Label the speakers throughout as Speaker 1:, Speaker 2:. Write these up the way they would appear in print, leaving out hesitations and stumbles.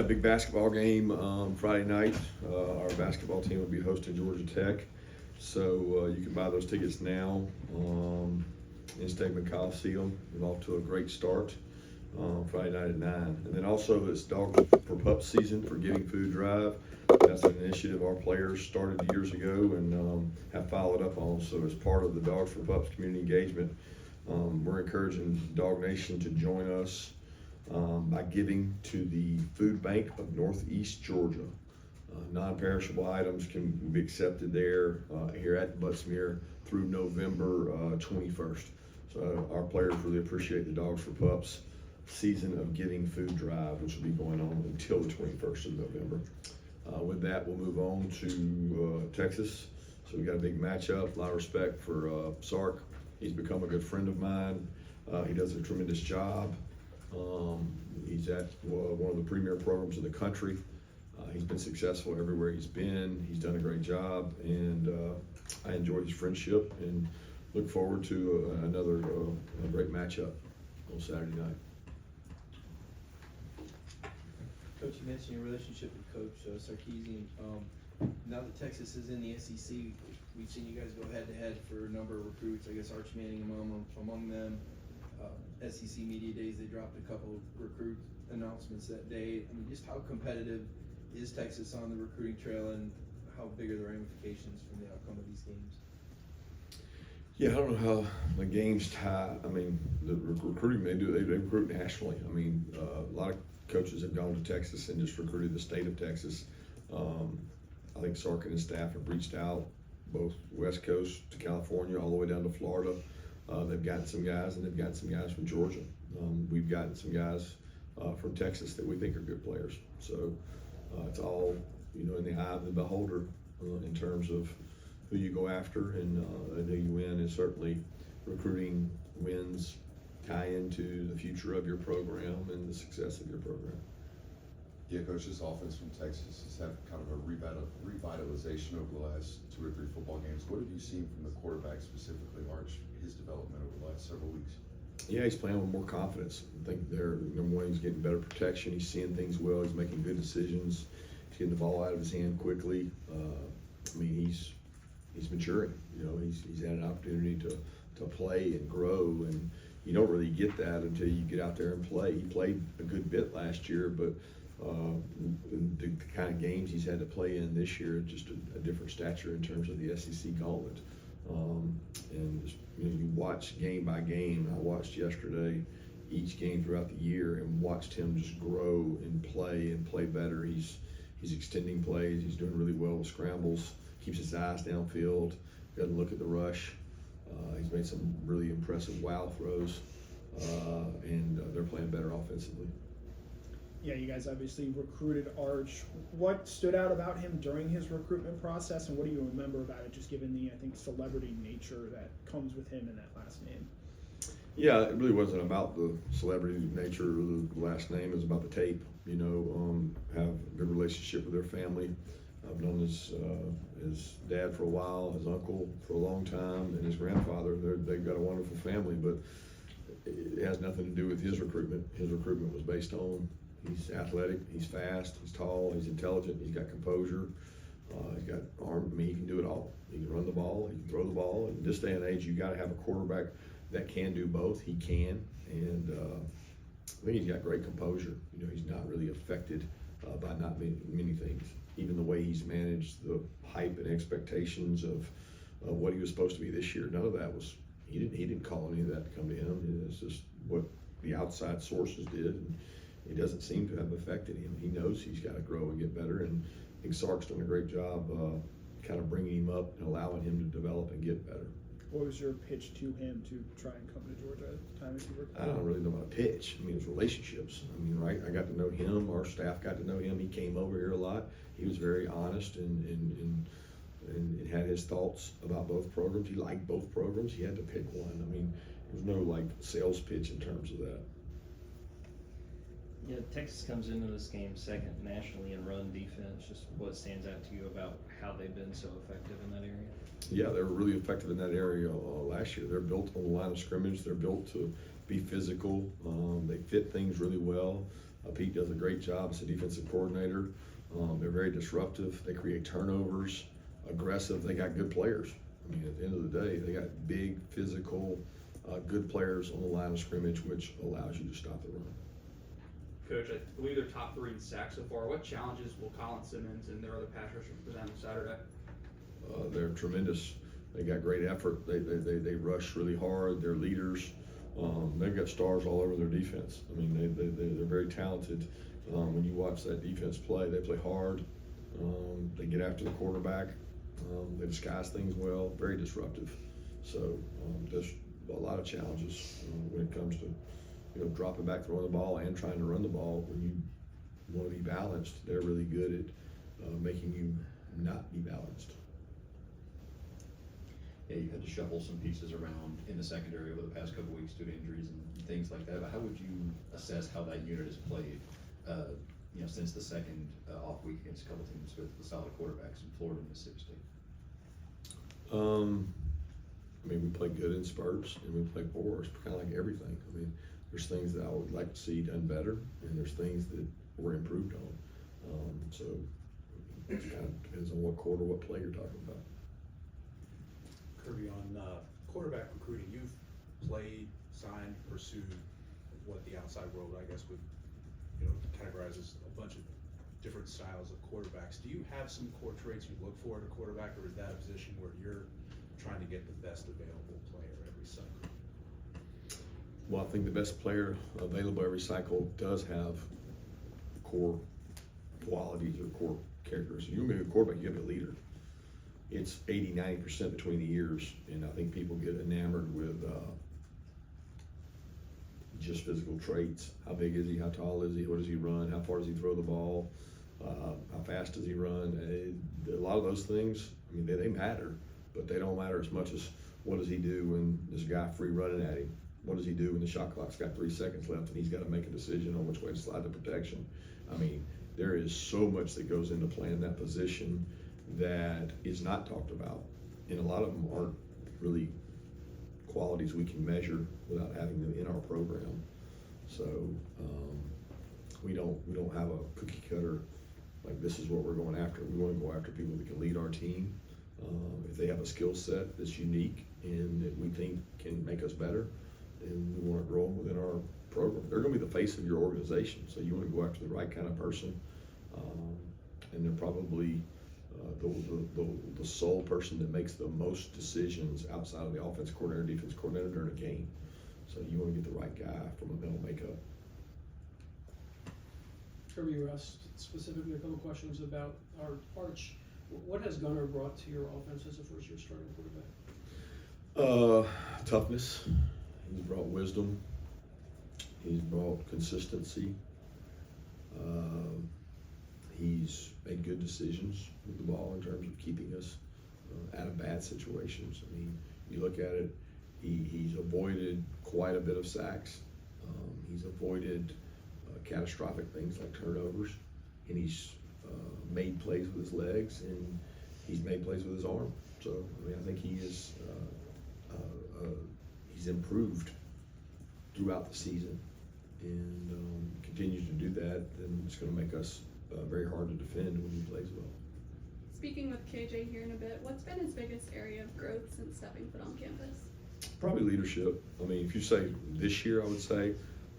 Speaker 1: A big basketball game Friday night. Our basketball team will be hosting Georgia Tech, so you can buy those tickets now in Stegman Coliseum. We're off to a great start Friday night at 9. And then also it's Dog for Pups season for Giving Food Drive. That's an initiative our players started years ago and have followed up on. So as part of the Dogs for Pups community engagement, we're encouraging DawgNation to join us by giving to the Food Bank of Northeast Georgia. Non-perishable items can be accepted there here at Buttsmere through November 21st. So our players really appreciate the Dogs for Pups season of Giving Food Drive, which will be going on until the 21st of November. With that, we'll move on to Texas. So we got a big matchup. A lot of respect for Sark. He's become a good friend of mine. He does a tremendous job. He's at one of the premier programs in the country. He's been successful everywhere he's been. He's done a great job, and I enjoy his friendship and look forward to another great matchup on Saturday night.
Speaker 2: Coach, you mentioned your relationship with Coach Sarkisian. Now that Texas is in the SEC, we've seen you guys go head-to-head for a number of recruits. I guess Arch Manning among them. SEC Media Days, they dropped a couple of recruit announcements that day. I mean, just how competitive is Texas on the recruiting trail, and how big are the ramifications from the outcome of these games?
Speaker 1: Yeah, I don't know how the games tie. I mean, the recruiting they recruit nationally. I mean, a lot of coaches have gone to Texas and just recruited the state of Texas. I think Sark and his staff have reached out both West Coast to California all the way down to Florida. They've gotten some guys, and they've gotten some guys from Georgia. We've gotten some guys from Texas that we think are good players. So it's all, in the eye of the beholder in terms of who you go after and who you win. And certainly recruiting wins tie into the future of your program and the success of your program.
Speaker 3: Yeah, Coach, this offense from Texas has had kind of a revitalization over the last 2 or 3 football games. What have you seen from the quarterback, specifically Arch, his development over the last several weeks?
Speaker 1: Yeah, he's playing with more confidence. I think number one, he's getting better protection. He's seeing things well. He's making good decisions. He's getting the ball out of his hand quickly. I mean, he's maturing. He's had an opportunity to play and grow, and you don't really get that until you get out there and play. He played a good bit last year, but the kind of games he's had to play in this year, just a different stature in terms of the SEC gauntlet. And you watch game by game. I watched yesterday each game throughout the year and watched him just grow and play better. He's extending plays. He's doing really well with scrambles. Keeps his eyes downfield. Doesn't look at the rush. He's made some really impressive wow throws, and they're playing better offensively.
Speaker 4: Yeah, you guys obviously recruited Arch. What stood out about him during his recruitment process, and what do you remember about it, just given the, I think, celebrity nature that comes with him in that last name?
Speaker 1: Yeah, it really wasn't about the celebrity nature of the last name. It was about the tape. Have a good relationship with their family. I've known his dad for a while, his uncle for a long time, and his grandfather. They've got a wonderful family, but it has nothing to do with his recruitment. His recruitment was based on he's athletic, he's fast, he's tall, he's intelligent, he's got composure, he's got arm. I mean, he can do it all. He can run the ball, he can throw the ball. In this day and age, you got to have a quarterback that can do both. He can, and I think he's got great composure. He's not really affected by not many things. Even the way he's managed the hype and expectations of what he was supposed to be this year, none of that was. He didn't call any of that to come to him. It's just what the outside sources did. And it doesn't seem to have affected him. He knows he's got to grow and get better, and I think Sark's done a great job kind of bringing him up and allowing him to develop and get better.
Speaker 4: What was your pitch to him to try and come to Georgia at the time as you were?
Speaker 1: I don't really know about a pitch. I mean, it's relationships. I mean, right? I got to know him. Our staff got to know him. He came over here a lot. He was very honest and had his thoughts about both programs. He liked both programs. He had to pick one. I mean, there's no sales pitch in terms of that.
Speaker 5: Yeah, Texas comes into this game second nationally in run defense. Just what stands out to you about how they've been so effective in that area?
Speaker 1: Yeah, they were really effective in that area last year. They're built on the line of scrimmage. They're built to be physical. They fit things really well. Pete does a great job as a defensive coordinator. They're very disruptive. They create turnovers, aggressive. They got good players. I mean, at the end of the day, they got big, physical, good players on the line of scrimmage, which allows you to stop the run.
Speaker 6: Coach, I believe they're top 3 in sacks so far. What challenges will Colin Simmons and their other pass rushers present on Saturday?
Speaker 1: They're tremendous. They got great effort. They rush really hard. They're leaders. They've got stars all over their defense. I mean, they're very talented. When you watch that defense play, they play hard. They get after the quarterback. They disguise things well. Very disruptive. So there's a lot of challenges when it comes to dropping back, throwing the ball, and trying to run the ball. When you want to be balanced, they're really good at making you not be balanced.
Speaker 7: Yeah, you had to shuffle some pieces around in the secondary over the past couple weeks due to injuries and things like that. But how would you assess how that unit has played, since the second off week against a couple teams with the solid quarterbacks in Florida and Mississippi State?
Speaker 1: I mean, we play good in spurts and we play poor. It's kind of like everything. I mean, there's things that I would like to see done better, and there's things that we're improved on. So it kind of depends on what quarter, what play you're talking about.
Speaker 8: Kirby, on quarterback recruiting, you've played, signed, pursued what the outside world, I guess, would categorize as a bunch of different styles of quarterbacks. Do you have some core traits you look for in a quarterback, or is that a position where you're trying to get the best available player every cycle?
Speaker 1: Well, I think the best player available every cycle does have core qualities or core characters. You make a quarterback, you have a leader. It's 80-90% between the years, and I think people get enamored with just physical traits. How big is he? How tall is he? What does he run? How far does he throw the ball? How fast does he run? A lot of those things, I mean, they matter, but they don't matter as much as what does he do when there's a guy free running at him? What does he do when the shot clock's got 3 seconds left and he's got to make a decision on which way to slide the protection? I mean, there is so much that goes into playing that position that is not talked about, and a lot of them aren't really qualities we can measure without having them in our program. So we don't have a cookie cutter like this is what we're going after. We want to go after people that can lead our team. If they have a skill set that's unique and that we think can make us better, then we want to grow them within our program. They're going to be the face of your organization, so you want to go after the right kind of person, and they're probably the sole person that makes the most decisions outside of the offense coordinator, defense coordinator during a game. So you want to get the right guy from a mental makeup.
Speaker 9: Kirby, you asked specifically a couple questions about our Arch. What has Gunnar brought to your offense as a first-year starting quarterback?
Speaker 1: Toughness. He's brought wisdom. He's brought consistency. He's made good decisions with the ball in terms of keeping us out of bad situations. I mean, you look at it, he's avoided quite a bit of sacks. He's avoided catastrophic things like turnovers, and he's made plays with his legs, and he's made plays with his arm. So, I mean, I think he is he's improved throughout the season, and continues to do that, then it's going to make us very hard to defend when he plays well.
Speaker 10: Speaking with KJ here in a bit, what's been his biggest area of growth since stepping foot on campus?
Speaker 1: Probably leadership. I mean, if you say this year, I would say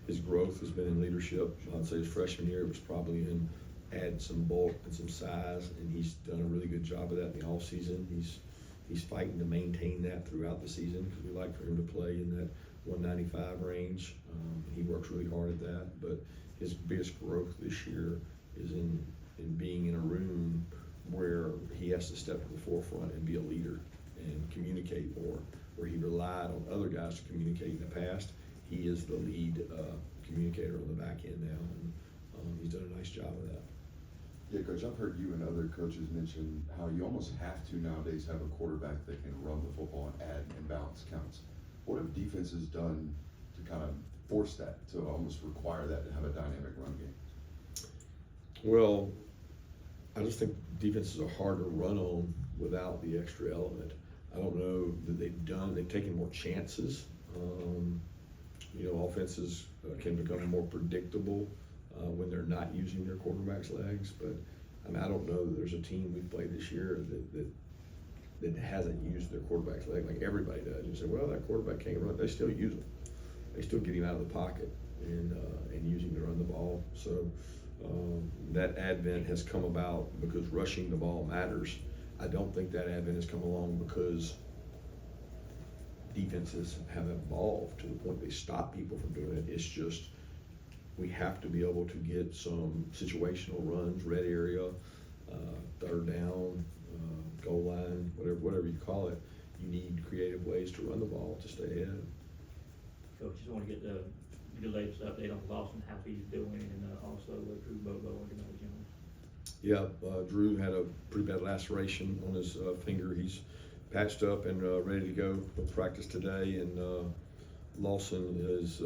Speaker 1: his growth has been in leadership. I'd say his freshman year, it was probably in add some bulk and some size, and he's done a really good job of that in the off season. He's fighting to maintain that throughout the season, because we like for him to play in that 195 range. He works really hard at that, but his biggest growth this year is in being in a room where he has to step to the forefront and be a leader and communicate more. Where he relied on other guys to communicate in the past, he is the lead communicator on the back end now, and he's done a nice job of that.
Speaker 3: Yeah, Coach, I've heard you and other coaches mention how you almost have to nowadays have a quarterback that can run the football and add and balance counts. What have defenses done to kind of force that, to almost require that to have a dynamic run game?
Speaker 1: Well, I just think defenses are hard to run on without the extra element. I don't know that they've taken more chances. Offenses can become more predictable when they're not using their quarterback's legs. But I mean, I don't know that there's a team we've played this year that hasn't used their quarterback's leg like everybody does. You say, well, that quarterback can't run. They still use them. They still get him out of the pocket and use him to run the ball. So that advent has come about because rushing the ball matters. I don't think that advent has come along because defenses have evolved to the point they stop people from doing it. It's just we have to be able to get some situational runs, red area, third down, goal line, whatever you call it. You need creative ways to run the ball to stay ahead.
Speaker 11: Coach, just want to get your latest update on Lawson, how he's doing, and also Drew Bobo and Gunnar Jones.
Speaker 1: Yeah, Drew had a pretty bad laceration on his finger. He's patched up and ready to go with practice today. And Lawson is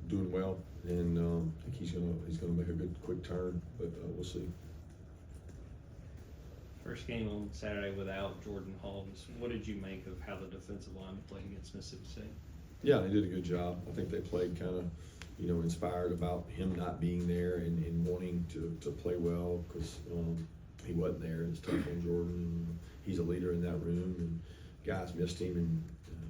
Speaker 1: doing well, and I think he's gonna make a good quick turn, but we'll see.
Speaker 5: First game on Saturday without Jordan Hall. What did you make of how the defensive line played against Mississippi State?
Speaker 1: Yeah, they did a good job. I think they played kind of, inspired about him not being there and wanting to play well because he wasn't there. It's tough on Jordan. He's a leader in that room, and guys missed him, and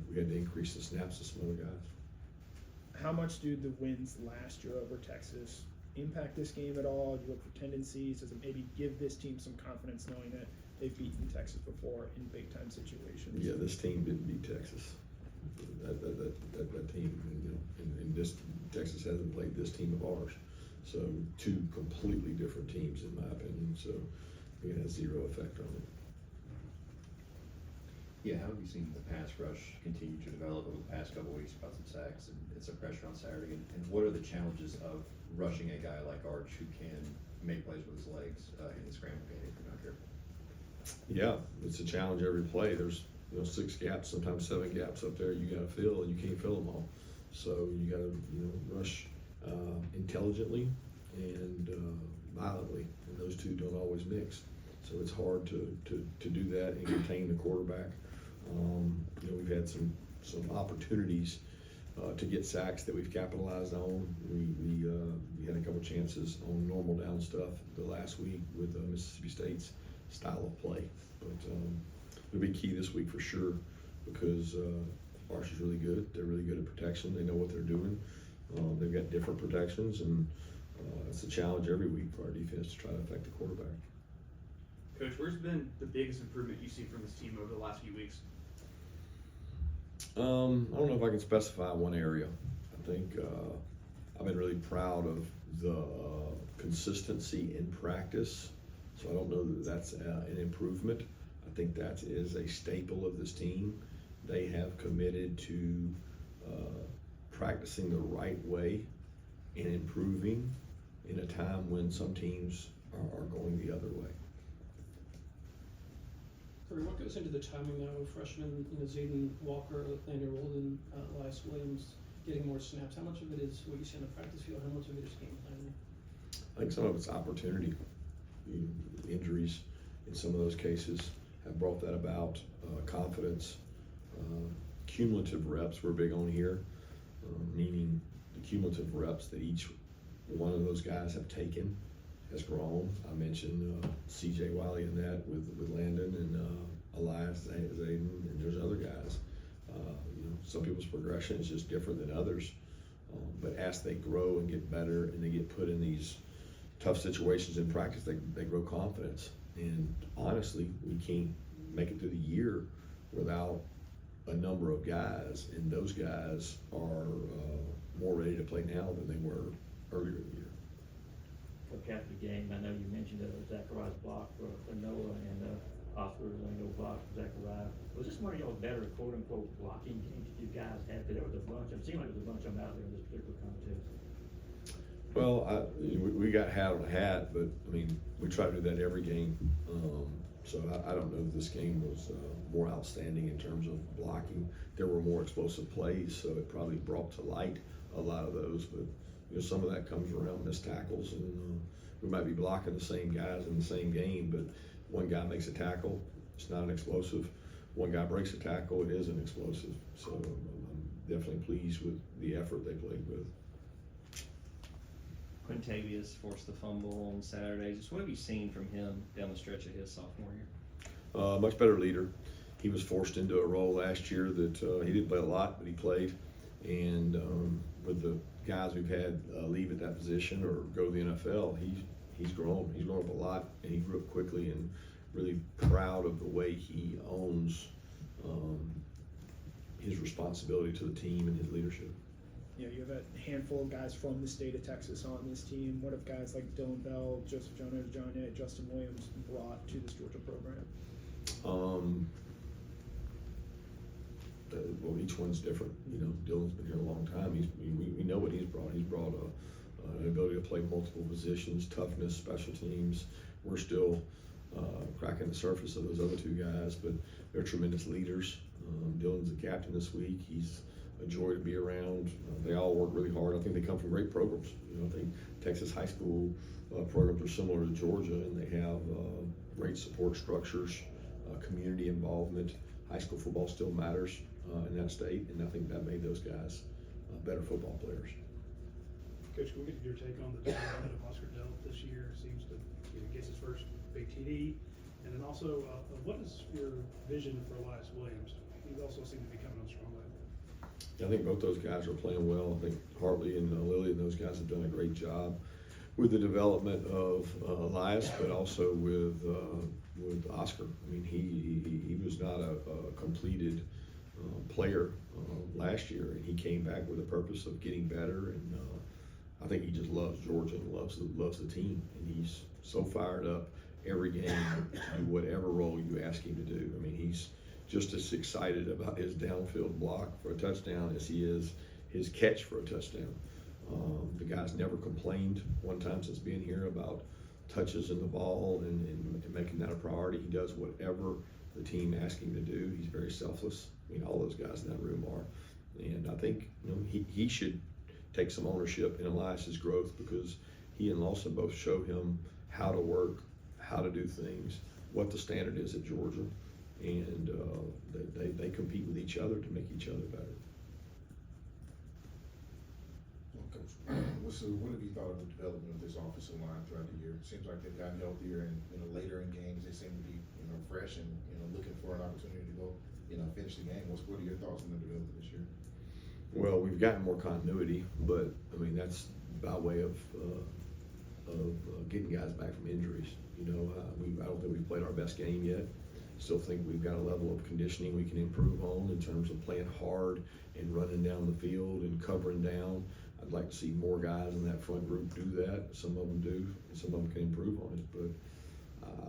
Speaker 1: we had to increase the snaps to some other guys.
Speaker 4: How much do the wins last year over Texas impact this game at all? Do you look for tendencies? Does it maybe give this team some confidence knowing that they've beaten Texas before in big time situations?
Speaker 1: Yeah, this team didn't beat Texas. That team, and this Texas hasn't played this team of ours. So two completely different teams in my opinion. So it has zero effect on it.
Speaker 7: Yeah, how have you seen the pass rush continue to develop over the past couple of weeks? About some sacks and some pressure on Saturday, and what are the challenges of rushing a guy like Arch who can make plays with his legs in the scramble game if you're not careful?
Speaker 1: Yeah, it's a challenge every play. There's 6 gaps, sometimes 7 gaps up there you got to fill, and you can't fill them all. So you got to rush intelligently and violently, and those two don't always mix. So it's hard to do that and contain the quarterback. We've had some opportunities to get sacks that we've capitalized on. We had a couple chances on normal down stuff the last week with Mississippi State's style of play, but it'll be key this week for sure because Arch is really good. They're really good at protection. They know what they're doing. They've got different protections, and it's a challenge every week for our defense to try to affect the quarterback.
Speaker 6: Coach, where's been the biggest improvement you see from this team over the last few weeks?
Speaker 1: I don't know if I can specify one area. I think I've been really proud of the consistency in practice. So I don't know that that's an improvement. I think that is a staple of this team. They have committed to practicing the right way and improving in a time when some teams are going the other way.
Speaker 9: Kirby, what goes into the timing now of freshmen, Zayden Walker, Landon Rolden, Elias Williams getting more snaps? How much of it is what you see on the practice field? How much of it is game planning?
Speaker 1: I think some of it's opportunity. Injuries in some of those cases have brought that about. Confidence, cumulative reps we're big on here, meaning the cumulative reps that each one of those guys have taken has grown. I mentioned C.J. Wiley in that with Landon and Elias Zayden, and there's other guys. Some people's progression is just different than others, but as they grow and get better and they get put in these tough situations in practice, they grow confidence. And honestly, we can't make it through the year without a number of guys, and those guys are more ready to play now than they were earlier in the year.
Speaker 11: Coach, after the game, I know you mentioned Zachariah's block for Noah and Oscar's block for Zachariah. Was this one of y'all's better quote-unquote blocking games that you guys had? There was a bunch. It seemed like there was a bunch of them out there in this particular contest.
Speaker 1: Well, we got hat on a hat, but I mean, we try to do that every game. So I don't know if this game was more outstanding in terms of blocking. There were more explosive plays, so it probably brought to light a lot of those. But some of that comes around missed tackles, and we might be blocking the same guys in the same game, but one guy makes a tackle, it's not an explosive. One guy breaks a tackle, it is an explosive. So I'm definitely pleased with the effort they played with.
Speaker 5: Quintavious forced the fumble on Saturday. Just what have you seen from him down the stretch of his sophomore year?
Speaker 1: Much better leader. He was forced into a role last year that he didn't play a lot, but he played. And with the guys we've had leave at that position or go to the NFL, he's grown. He's grown up a lot, and he grew up quickly. And really proud of the way he owns his responsibility to the team and his leadership.
Speaker 4: You know, you have a handful of guys from the state of Texas on this team. What have guys like Dylan Bell, Joseph Jones, Justin Williams brought to this Georgia program?
Speaker 1: Well, each one's different. You know, Dylan's been here a long time. We know what he's brought. He's brought an ability to play multiple positions, toughness, special teams. We're still cracking the surface of those other two guys, but they're tremendous leaders. Dylan's the captain this week. He's a joy to be around. They all work really hard. I think they come from great programs. You know, I think Texas high school programs are similar to Georgia, and they have great support structures, community involvement. High school football still matters in that state, and I think that made those guys better football players.
Speaker 8: Coach, can we get your take on the development of Oscar Delp this year? Seems to get his first big TD. And then also, what is your vision for Elias Williams? He also seems to be coming on strong lately.
Speaker 1: I think both those guys are playing well. I think Hartley and Lilly and those guys have done a great job with the development of Elias, but also with Oscar. I mean, he was not a completed player last year, and he came back with a purpose of getting better. And I think he just loves Georgia and loves the team, and he's so fired up every game to do whatever role you ask him to do. I mean, he's just as excited about his downfield block for a touchdown as he is his catch for a touchdown. The guy's never complained one time since being here about touches in the ball and making that a priority. He does whatever the team asks him to do. He's very selfless. I mean, all those guys in that room are. And I think he should take some ownership in Elias's growth, because he and Lawson both show him how to work, how to do things, what the standard is at Georgia, and they compete with each other to make each other better.
Speaker 12: Well, Coach, what have you thought of the development of this offensive line throughout the year? It seems like they've gotten healthier, and later in games they seem to be fresh and looking for an opportunity to go finish the game. What are your thoughts on the development this year?
Speaker 1: Well, we've gotten more continuity, but I mean that's by way of getting guys back from injuries. I don't think we've played our best game yet. Still think we've got a level of conditioning we can improve on in terms of playing hard and running down the field and covering down. I'd like to see more guys in that front group do that. Some of them do, and some of them can improve on it. But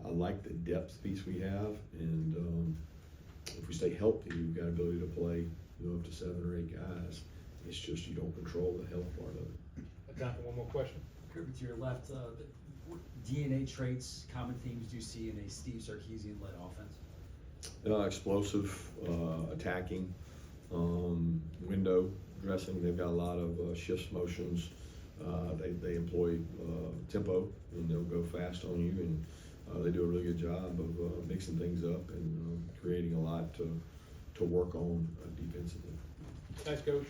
Speaker 1: I like the depth piece we have, and if we stay healthy, we've got ability to play up to 7 or 8 guys. It's just you don't control the health part of it.
Speaker 8: Time for one more question.
Speaker 13: Kirby, to your left, what DNA traits, common themes do you see in a Steve Sarkisian-led offense?
Speaker 1: Explosive, attacking, window dressing. They've got a lot of shifts, motions. They employ tempo, and they'll go fast on you, and they do a really good job of mixing things up and creating a lot to work on defensively.
Speaker 8: Thanks, Coach.